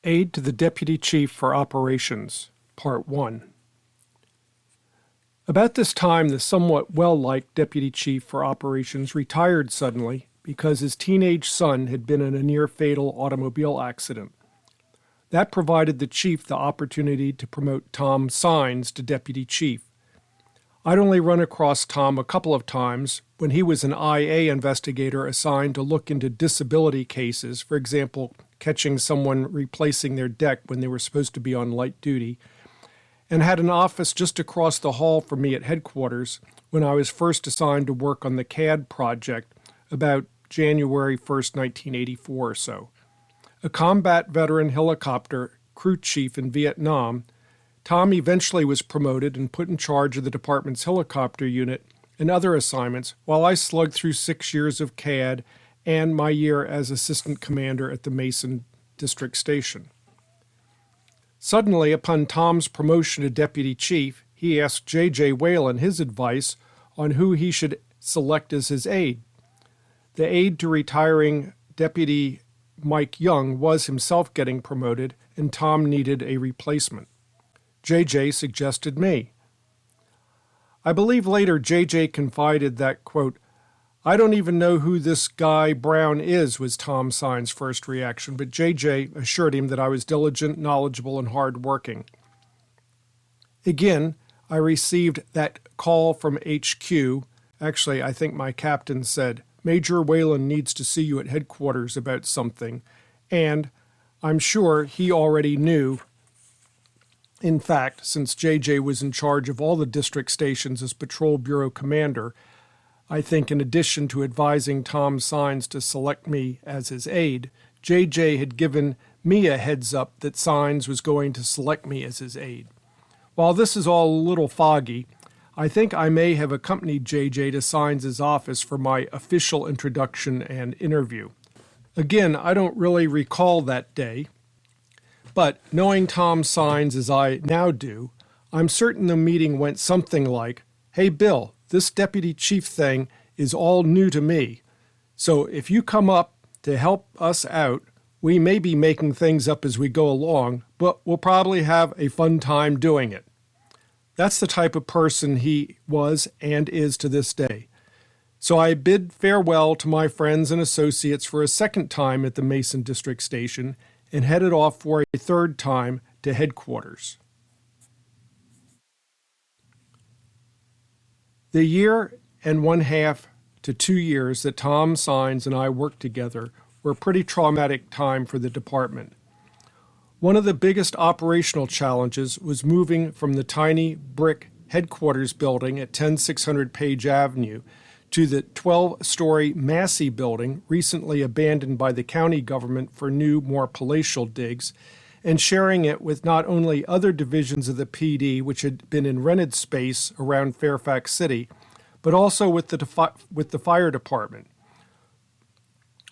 Aide to the Deputy Chief for Operations, Part 1. About this time, the somewhat well-liked Deputy Chief for Operations retired suddenly because his teenage son had been in a near-fatal automobile accident. That provided the chief the opportunity to promote Tom Sines to Deputy Chief. I'd only run across Tom a couple of times when he was an IA investigator assigned to look into disability cases, for example, catching someone replacing their deck when they were supposed to be on light duty, and had an office just across the hall from me at headquarters when I was first assigned to work on the CAD project about January 1st, 1984 or so. A combat veteran helicopter crew chief in Vietnam, Tom eventually was promoted and put in charge of the department's helicopter unit and other assignments while I slugged through 6 years of CAD and my year as assistant commander at the Mason District Station. Suddenly, upon Tom's promotion to deputy chief, he asked J.J. Whalen his advice on who he should select as his aide. The aide to retiring Deputy Mike Young was himself getting promoted, and Tom needed a replacement. J.J. suggested me. I believe later J.J. confided that, quote, "I don't even know who this guy Brown is," was Tom Sines' first reaction, but J.J. assured him that I was diligent, knowledgeable, and hard-working. Again, I received that call from HQ. Actually, I think my captain said, "Major Whalen needs to see you at headquarters about something," and I'm sure he already knew. In fact, since J.J. was in charge of all the district stations as Patrol Bureau Commander, I think in addition to advising Tom Sines to select me as his aide, J.J. had given me a heads up that Sines was going to select me as his aide. While this is all a little foggy, I think I may have accompanied J.J. to Sines' office for my official introduction and interview. Again, I don't really recall that day, but knowing Tom Sines as I now do, I'm certain the meeting went something like, "Hey Bill, this deputy chief thing is all new to me, so if you come up to help us out, we may be making things up as we go along, but we'll probably have a fun time doing it." That's the type of person he was and is to this day. So I bid farewell to my friends and associates for a second time at the Mason District Station and headed off for a third time to headquarters. The year and 1/2 to 2 years that Tom Sines and I worked together were a pretty traumatic time for the department. One of the biggest operational challenges was moving from the tiny brick headquarters building at 10600 Page Avenue to the 12-story Massey building, recently abandoned by the county government for new, more palatial digs, and sharing it with not only other divisions of the PD, which had been in rented space around Fairfax City, but also with the fire department,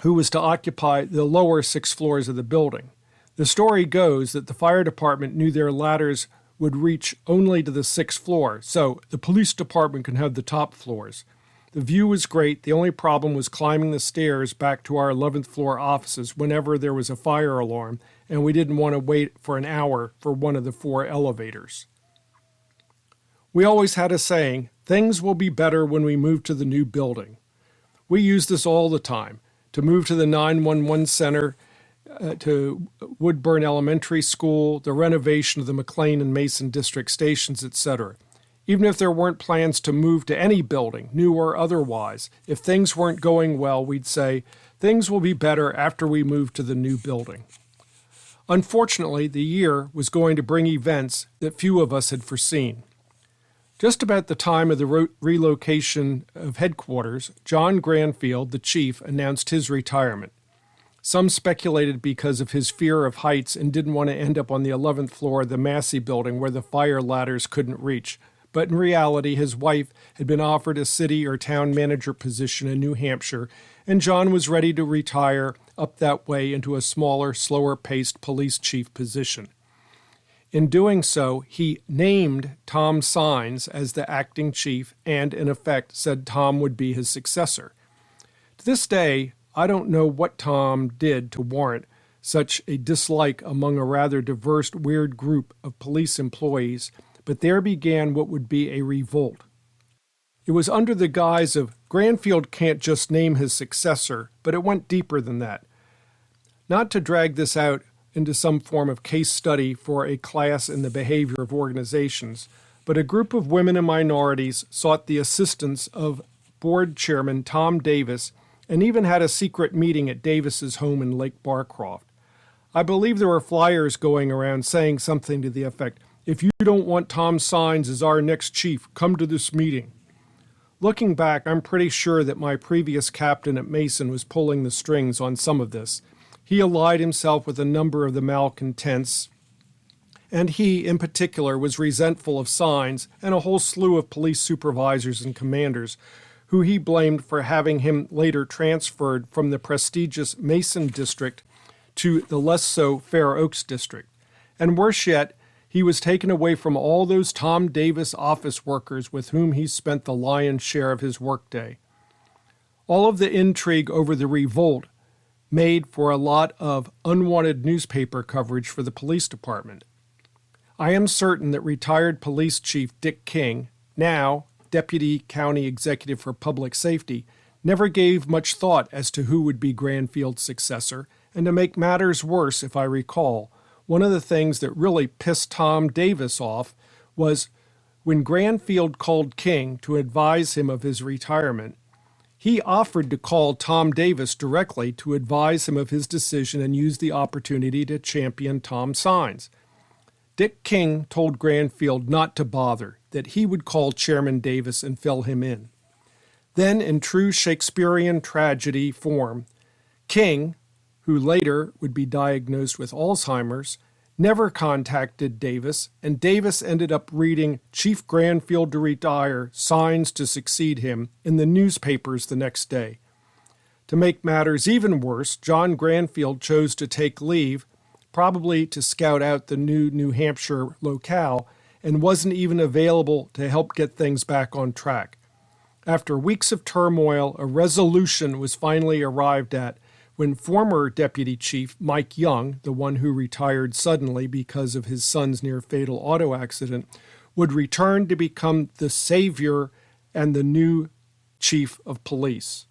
who was to occupy the lower 6 floors of the building. The story goes that the fire department knew their ladders would reach only to the 6th floor, so the police department can have the top floors. The view was great. The only problem was climbing the stairs back to our 11th floor offices whenever there was a fire alarm, and we didn't want to wait for an hour for one of the 4 elevators. We always had a saying, "Things will be better when we move to the new building." We use this all the time, to move to the 911 center, to Woodburn Elementary School, the renovation of the McLean and Mason District stations, etc. Even if there weren't plans to move to any building, new or otherwise, if things weren't going well, we'd say, "Things will be better after we move to the new building." Unfortunately, the year was going to bring events that few of us had foreseen. Just about the time of the relocation of headquarters, John Granfield, the chief, announced his retirement. Some speculated because of his fear of heights and didn't want to end up on the 11th floor of the Massey building where the fire ladders couldn't reach. But in reality, his wife had been offered a city or town manager position in New Hampshire, and John was ready to retire up that way into a smaller, slower-paced police chief position. In doing so, he named Tom Sines as the acting chief and, in effect, said Tom would be his successor. To this day, I don't know what Tom did to warrant such a dislike among a rather diverse, weird group of police employees, but there began what would be a revolt. It was under the guise of Granfield can't just name his successor, but it went deeper than that. Not to drag this out into some form of case study for a class in the behavior of organizations, but a group of women and minorities sought the assistance of board chairman Tom Davis and even had a secret meeting at Davis's home in Lake Barcroft. I believe there were flyers going around saying something to the effect, "If you don't want Tom Sines as our next chief, come to this meeting." Looking back, I'm pretty sure that my previous captain at Mason was pulling the strings on some of this. He allied himself with a number of the malcontents, and he, in particular, was resentful of Sines and a whole slew of police supervisors and commanders, who he blamed for having him later transferred from the prestigious Mason district to the less so Fair Oaks district. And worse yet, he was taken away from all those Tom Davis office workers with whom he spent the lion's share of his workday. All of the intrigue over the revolt made for a lot of unwanted newspaper coverage for the police department. I am certain that retired Police Chief Dick King, now Deputy County Executive for Public Safety, never gave much thought as to who would be Granfield's successor, and to make matters worse, if I recall, one of the things that really pissed Tom Davis off was when Granfield called King to advise him of his retirement, he offered to call Tom Davis directly to advise him of his decision and use the opportunity to champion Tom Sines. Dick King told Granfield not to bother, that he would call Chairman Davis and fill him in. Then, in true Shakespearean tragedy form, King, who later would be diagnosed with Alzheimer's, never contacted Davis, and Davis ended up reading Chief Granfield to retire, Sines to succeed him, in the newspapers the next day. To make matters even worse, John Granfield chose to take leave, probably to scout out the new New Hampshire locale, and wasn't even available to help get things back on track. After weeks of turmoil, a resolution was finally arrived at when former Deputy Chief Mike Young, the one who retired suddenly because of his son's near-fatal auto accident, would return to become the savior and the new chief of police.